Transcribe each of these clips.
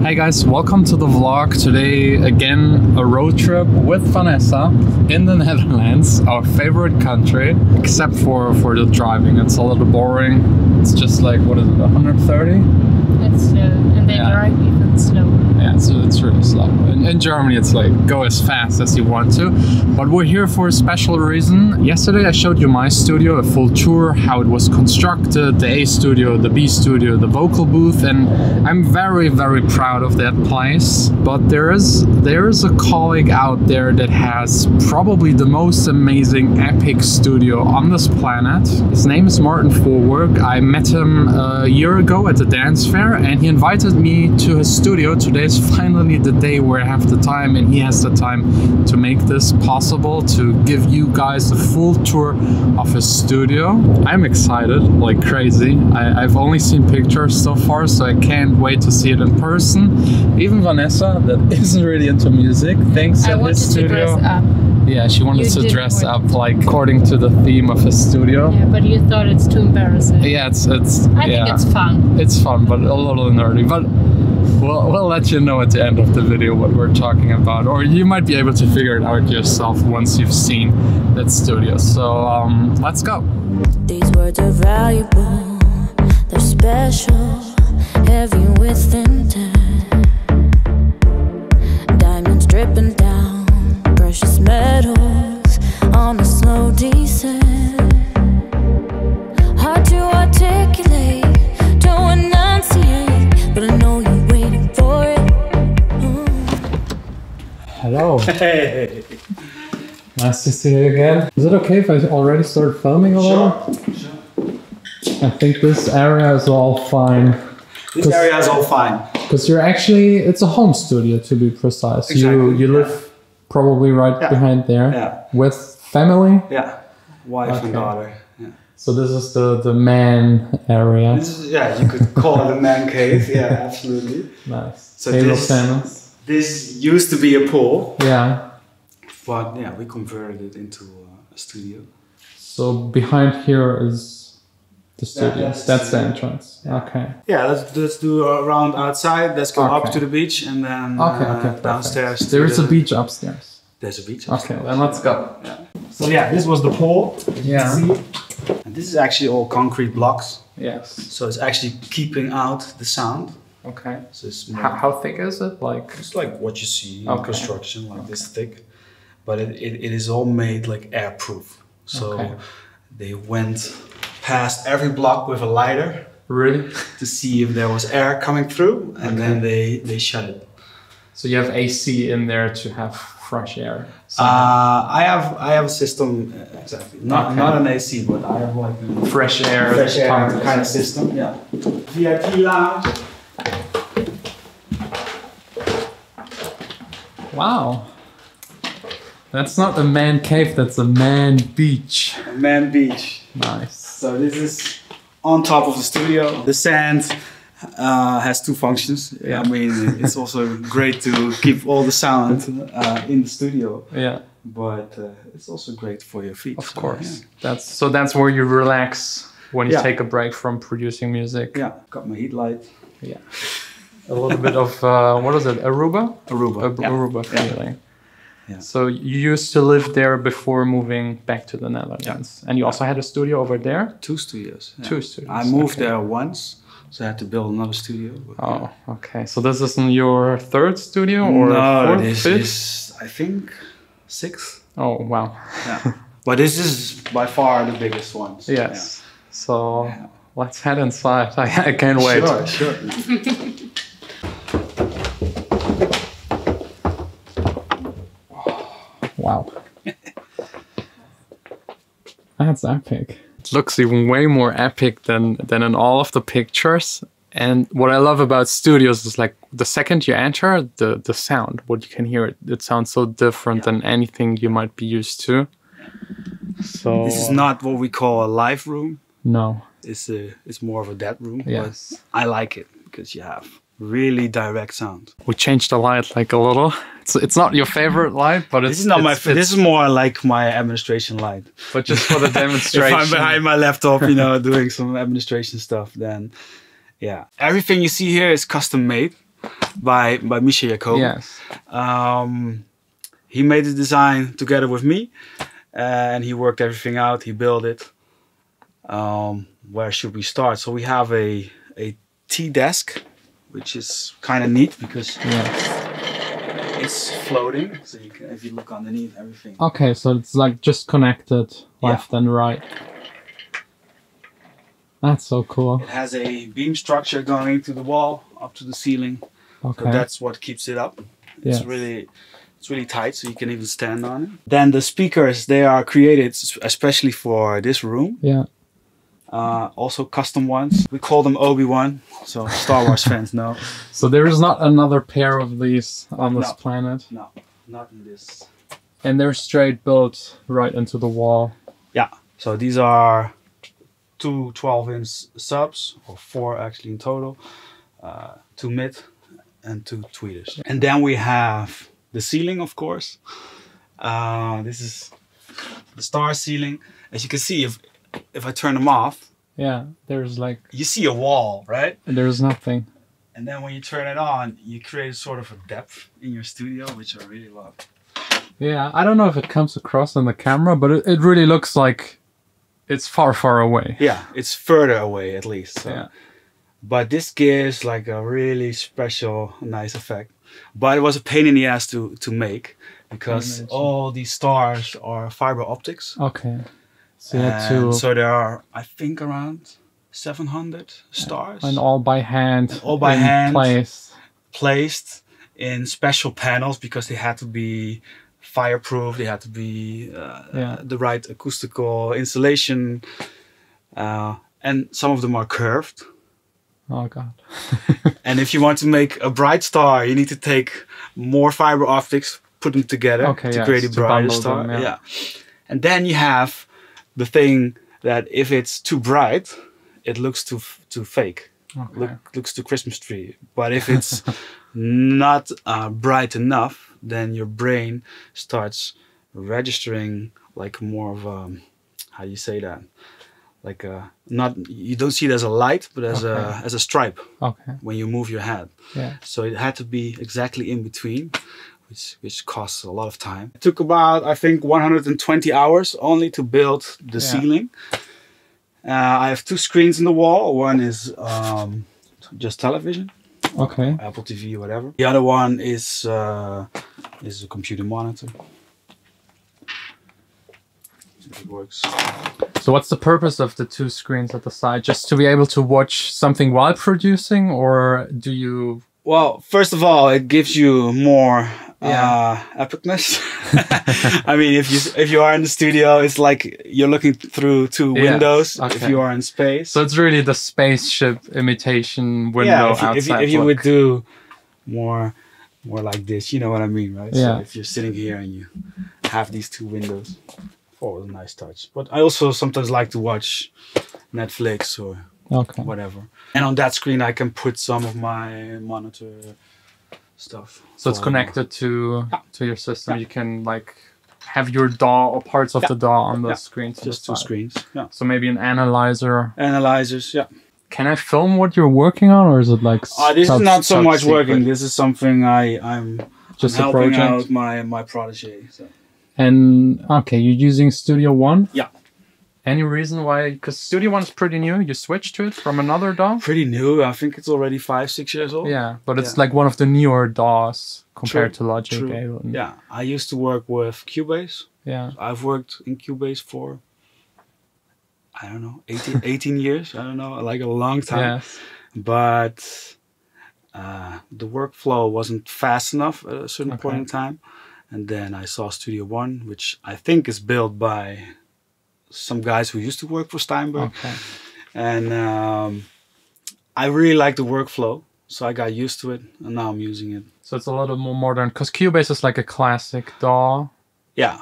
Hey guys, welcome to the vlog. Today again a road trip with Vanessa in the Netherlands, our favorite country, except for the driving. It's a little boring. It's just like, what is it, 130? It's slow, and they drive even slower. Yeah, so it's really slow. In Germany it's like go as fast as you want to, but we're here for a special reason. Yesterday I showed you my studio, a full tour, how it was constructed, the A studio, the B studio, the vocal booth, and I'm very proud of that place. But there is a colleague out there that has probably the most amazing epic studio on this planet. His name is Martin Forwerk. I met him a year ago at the dance fair and he invited me to his studio. Today is finally the day where I have the time and he has the time to make this possible, to give you guys a full tour of his studio. I'm excited like crazy. I've only seen pictures so far, so I can't wait to see it in person. Even Vanessa, that isn't really into music, thinks that his studio... I wanted to dress up. Yeah, she wanted to dress up like according to the theme of his studio. Yeah, but you thought it's too embarrassing. Yeah, I think it's fun. It's fun, but a little nerdy. But we'll let you know at the end of the video what we're talking about, or you might be able to figure it out yourself once you've seen that studio. So let's go. These words are valuable, they're special, heavy with intent. Diamonds dripping down, precious metals on a slow descent. Hard to articulate, don't enunciate, but I know you're waiting for it. Hello. Hey. Nice to see you again. Is it okay if I already start filming a little? Sure. I think this area is all fine. This area is all fine. Because you're actually, it's a home studio to be precise. Exactly. You live probably right behind there with family? Yeah, wife and daughter. Yeah. So this is the man area. This is, you could call it a man cave. Yeah, absolutely. Nice. So this used to be a pool. Yeah. But yeah, we converted it into a studio. So behind here is the studio. That's the entrance. Yeah. Okay. Yeah, let's do a round outside. Let's go up to the beach and then downstairs. There is a beach upstairs. There's a beach upstairs. Okay, then let's go. Yeah. So yeah, this was the pool. Yeah. And this is actually all concrete blocks. Yes. So it's actually keeping out the sound. Okay. So it's how thick is it? Like it's like what you see in construction, like this thick. But it is all made like airproof. So they went past every block with a lighter. Really? To see if there was air coming through, and then they shut it. So you have AC in there to have fresh air. I have a system exactly. Not an AC, but I have like a fresh air kind of system. Yeah. VIP lounge. Wow. That's not a man cave, that's a man beach. A man beach. Nice. So this is on top of the studio. The sand has two functions. Yeah. I mean, it's also great to keep all the sound in the studio. Yeah. But it's also great for your feet. Of course. Yeah. That's where you relax when you take a break from producing music. Yeah. Got my heat light. Yeah. A little bit of what is it? Aruba? Aruba feeling. Yeah. So you used to live there before moving back to the Netherlands. And you also had a studio over there? 2 studios. Yeah. 2 studios. I moved there once, so I had to build another studio. But, okay. So this isn't your 3rd studio or 4th, this 5th? Is, I think, 6th. Oh, wow. Yeah. But this is by far the biggest one. So, yes. So let's head inside. I can't wait. Sure. Wow. That's epic. It looks even way more epic than in all of the pictures. And what I love about studios is like the second you enter, the sound, what you can hear, it sounds so different than anything you might be used to. So this is not what we call a live room. No. It's more of a dead room. Yes. But I like it because you have really direct sound. We changed the light like a little. It's not your favorite light, but this is not this is more like my administration light. But just for the demonstration. If I'm behind my laptop, doing some administration stuff, then yeah. Everything you see here is custom made. by Misha Jacobi. Yes. He made the design together with me, and he worked everything out. He built it. Where should we start? So we have a T-desk, which is kind of neat because it's floating. So you can, if you look underneath everything. Okay, so it's like just connected left and right. That's so cool. It has a beam structure going into the wall up to the ceiling. Okay. So that's what keeps it up. It's really tight, so you can even stand on it. Then the speakers, they are created especially for this room. Yeah. Also custom ones. We call them Obi-Wan, so Star Wars fans know. So there is not another pair of these on this planet? No, not in this. And they're straight built right into the wall? Yeah, so these are two 12-inch subs, or 4 actually in total. 2 mid and 2 tweeters. And then we have the ceiling, of course. This is the star ceiling. As you can see, if I turn them off, there's like... you see a wall, right? And there's nothing. And then when you turn it on, you create sort of a depth in your studio, which I really love. Yeah, I don't know if it comes across on the camera, but it really looks like it's far, far away. Yeah, it's further away at least. So. Yeah. But this gives like a really special, nice effect. But it was a pain in the ass to make because all these stars are fiber optics. Okay. So, you had to... so there are, I think, around 700 stars. And all by hand. And all by hand. Placed in special panels because they had to be fireproof. They had to be the right acoustical insulation. And some of them are curved. Oh God. And if you want to make a bright star, you need to take more fiber optics, put them together to create a brighter star. Them, and then you have the thing that if it's too bright, it looks too fake. Okay. Looks too Christmas tree. But if it's not bright enough, then your brain starts registering like more of a, how do you say that? Like you don't see it as a light, but as a stripe. Okay. When you move your head. Yeah. So it had to be exactly in between, which costs a lot of time. It took about, I think, 120 hours only to build the ceiling. I have 2 screens in the wall. One is just television. Okay. Apple TV, whatever. The other one is a computer monitor. It works. So what's the purpose of the 2 screens at the side? Just to be able to watch something while producing, or do you... Well, first of all, it gives you more epicness. I mean, if you are in the studio, it's like you're looking through 2 windows. Okay. If you are in space, so it's really the spaceship imitation window outside. If you would do more like this, you know what I mean, right? Yeah. So if you're sitting here and you have these 2 windows, oh, a nice touch. But I also sometimes like to watch Netflix or whatever. And on that screen, I can put some of my monitor stuff. So it's connected to your system. Yeah. You can like have your DAW or parts of the DAW on the screen. Just 2 screens. Yeah. So maybe an analyzer. Analyzers, yeah. Can I film what you're working on, or is it like? This is not so much working. This is something I'm just helping out my protege. So. And okay, you're using Studio One? Yeah. Any reason why? Because Studio One is pretty new. You switched to it from another DAW? Pretty new. I think it's already 5-6 years old. Yeah, but it's like one of the newer DAWs compared to Logic. Yeah, I used to work with Cubase. Yeah. I've worked in Cubase for, I don't know, 18 years. I don't know, like a long time. Yes. But the workflow wasn't fast enough at a certain point in time. And then I saw Studio One, which I think is built by some guys who used to work for Steinberg. Okay. And I really like the workflow, so I got used to it, and now I'm using it. So it's a little more modern, because Cubase is like a classic DAW. Yeah.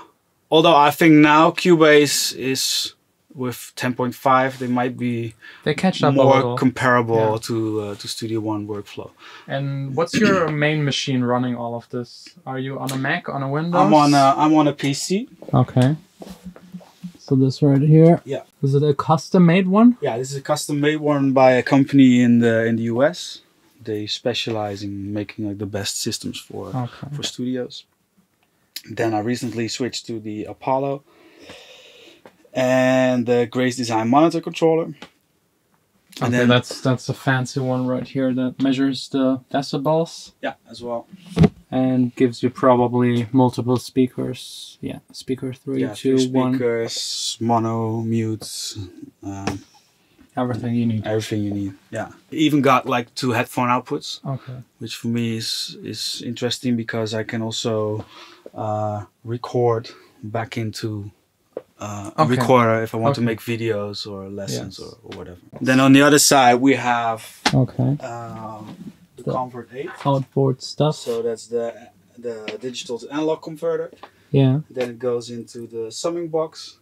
Although I think now Cubase is, with 10.5, they might be catch up more comparable to Studio One workflow. And what's your main machine running all of this? Are you on a Mac, on a Windows? I'm on a PC. Okay. So this right here. Yeah. Is it a custom-made one? Yeah, this is a custom-made one by a company in the US, they specialize in making like the best systems for studios. Then I recently switched to the Apollo and the Grace Design monitor controller. And then that's a fancy one right here that measures the decibels. Yeah, as well. And gives you probably multiple speakers. Yeah, speaker 3, 2, 1. Speakers, mono, mutes. Everything you need. Everything you need. Yeah. Even got like 2 headphone outputs. Okay. Which for me is interesting because I can also record back into a recorder if I want to make videos or lessons or whatever. Then on the other side we have the Convert 8 outboard stuff. So that's the digital to analog converter. Yeah. Then it goes into the summing box,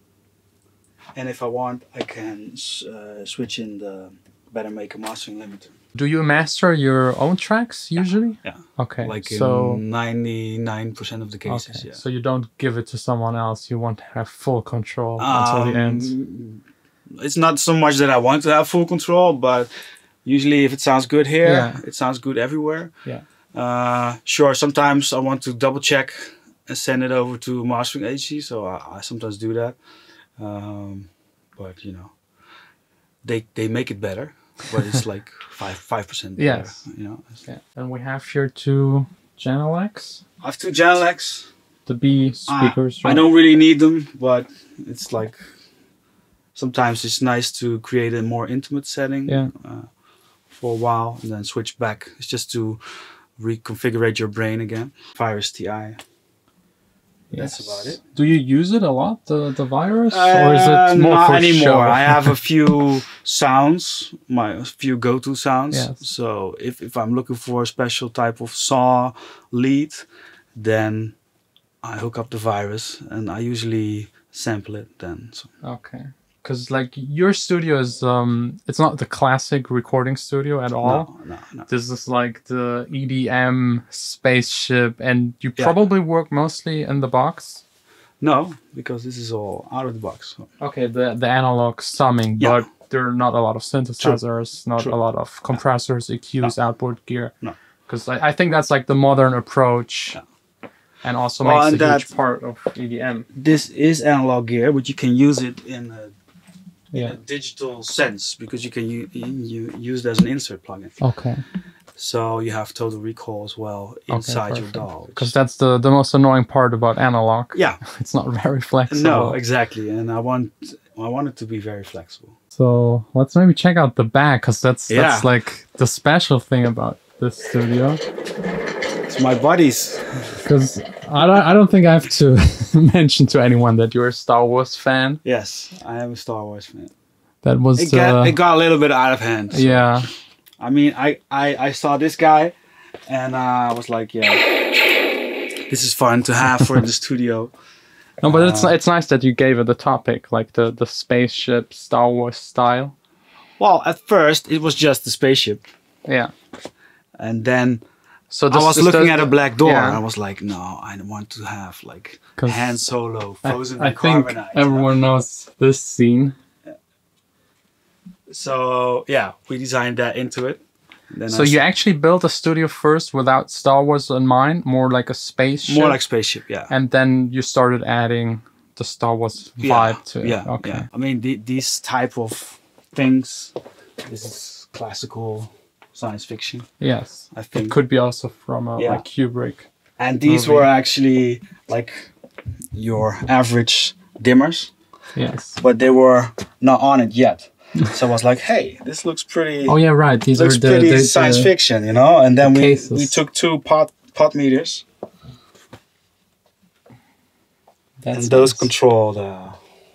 and if I want, I can switch in the Better Maker mastering limiter. Do you master your own tracks usually? Yeah. Okay. Like in 99% of the cases. Okay. Yeah. So you don't give it to someone else. You want to have full control until the end. It's not so much that I want to have full control, but usually if it sounds good here, it sounds good everywhere. Yeah. Sure, sometimes I want to double check and send it over to mastering agency, so I sometimes do that. But you know, they make it better, but it's like 5% better. Yes. You know. Yeah. And we have here 2 Genelecs. I have 2 Genelecs. The B speakers. I don't really need them, but it's like sometimes it's nice to create a more intimate setting. Yeah. For a while and then switch back. It's just to reconfigure your brain again. Virus TI. That's about it. Do you use it a lot, the virus? Or is it more not for anymore. show? I have a few sounds, a few go-to sounds. Yes. So if I'm looking for a special type of saw lead, then I hook up the virus and I usually sample it then. So. Okay. Because like your studio is, it's not the classic recording studio at all. No. This is like the EDM spaceship, and you probably work mostly in the box. No, because this is all out of the box. So. Okay, the analog summing, but there are not a lot of synthesizers, not a lot of compressors, EQs, outboard gear. No. Because I think that's like the modern approach. And also makes a huge part of EDM. This is analog gear, but you can use it in a digital sense because you can use it as an insert plugin. Okay. So you have total recall as well inside your DAW. Because that's the most annoying part about analog. Yeah. It's not very flexible. No, exactly. And I want it to be very flexible. So let's maybe check out the back, because that's like the special thing about this studio. It's my buddies. Because I don't think I have to mention to anyone that you're a Star Wars fan. Yes, I am a Star Wars fan. That was it got a little bit out of hand. So. Yeah. I mean, I saw this guy, and I was like, yeah, this is fun to have for the studio. No, but it's nice that you gave it a topic, like the spaceship Star Wars style. Well, at first it was just the spaceship. Yeah. And then I was looking at a black door, and I was like, no, I want to have like Han Solo frozen in carbonite. I think everyone knows this scene. Yeah. So yeah, we designed that into it. Then so you actually built a studio first without Star Wars in mind, more like a spaceship? More like spaceship, yeah. And then you started adding the Star Wars vibe to it. Yeah, okay. Yeah. I mean, these type of things, this is classical science fiction. Yes, I think it could be also from like Kubrick. And these were actually like your average dimmers. Yes, but they were not on it yet. So I was like, hey, this looks pretty. Oh yeah, right. These looks are pretty science fiction, you know. And then we took 2 pot meters, and those control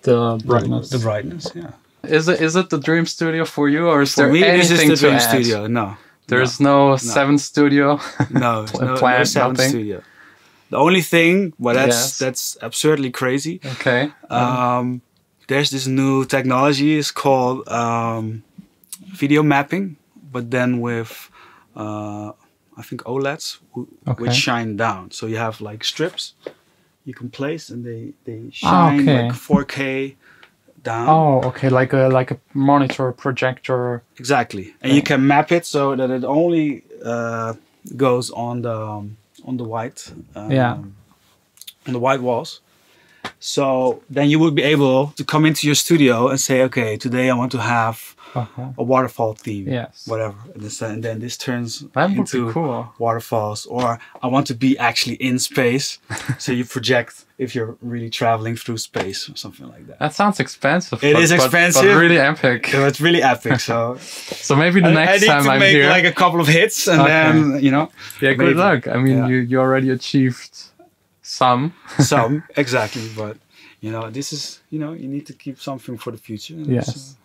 the brightness. The brightness, yeah. Is it the dream studio for you, or is for there me, anything this is the dream to add? studio. No, there's no 7 studio. No, no 7 studio. The only thing, well, that's absurdly crazy. Okay. There's this new technology. It's called video mapping, but then with I think OLEDs, which shine down. So you have like strips you can place, and they shine like 4K down. Oh, okay, like a monitor projector. Exactly, and you can map it so that it only goes on the white on the white walls. So then you would be able to come into your studio and say, okay, today I want to have a waterfall theme, whatever. And then this turns into cool. waterfalls. Or I want to be actually in space. So you project if you're really traveling through space or something like that. That sounds expensive. It is expensive. But really epic. It's really epic. So so maybe the next time I'm here. I need to make like a couple of hits and then, you know. Yeah, good luck. I mean, you already achieved some. Some, exactly. But, you know, this is, you know, you need to keep something for the future. Yes.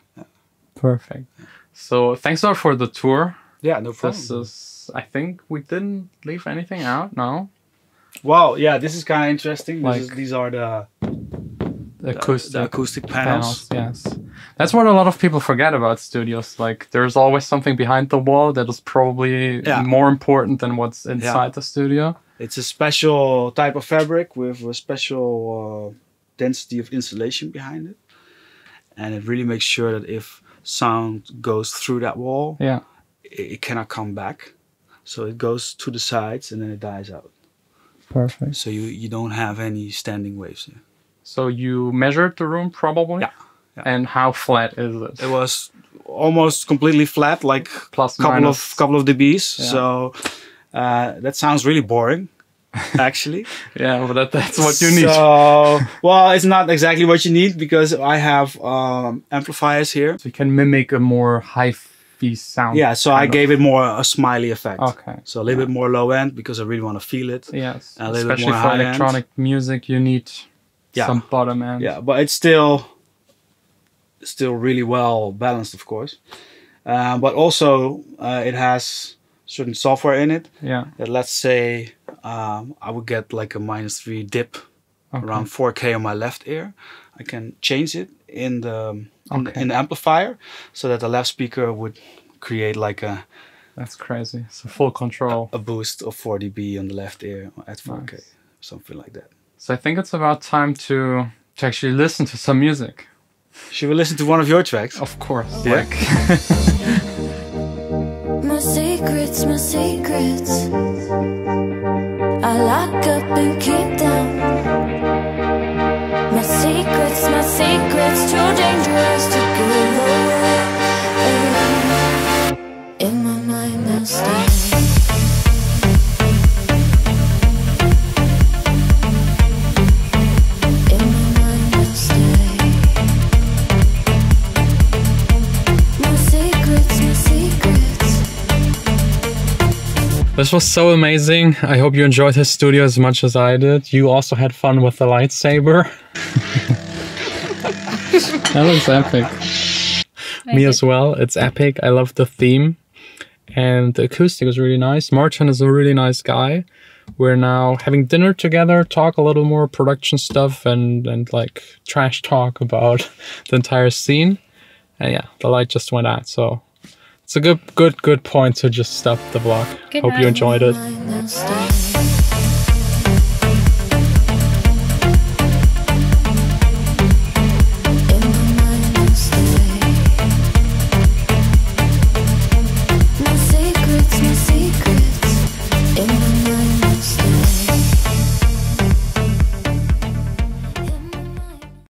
Perfect. So thanks a lot for the tour. Yeah, no problem. This is, I think we didn't leave anything out, no? Well, yeah, this is kind of interesting. Like these are the acoustic panels. Yes. That's what a lot of people forget about studios. Like, there's always something behind the wall that is probably more important than what's inside the studio. It's a special type of fabric with a special density of insulation behind it. And it really makes sure that if sound goes through that wall, it cannot come back. So it goes to the sides and then it dies out. Perfect. So you don't have any standing waves here. So you measured the room probably? Yeah. And how flat is it? It was almost completely flat, like plus couple of dBs. Yeah. So that sounds really boring, actually. Yeah, but that's what you need. So, well, it's not exactly what you need because I have amplifiers here. So you can mimic a more hi-fi sound. Yeah, so I gave it more a smiley effect. Okay. So a little bit more low end because I really want to feel it. Yes. And a little especially bit more for high electronic music, you need some bottom end. Yeah, but it's still really well balanced, of course. But also it has certain software in it. Yeah. That, let's say I would get like a -3 dip around 4K on my left ear. I can change it in the amplifier so that the left speaker would create like a... That's crazy. So full control. A boost of 4 dB on the left ear at 4K. Nice. Something like that. So I think it's about time to actually listen to some music. Should we listen to one of your tracks? Of course. Yeah. Like my secrets, I lock up and keep them. My secrets, too dangerous to give away. In my mind I'll stay. This was so amazing. I hope you enjoyed his studio as much as I did. You also had fun with the lightsaber. That looks epic. Me as well. It's epic. I love the theme. And the acoustic is really nice. Martin is a really nice guy. We're now having dinner together, talk a little more production stuff and like trash talk about the entire scene. And yeah, the light just went out, so it's a good point to just stop the vlog. Hope you enjoyed it.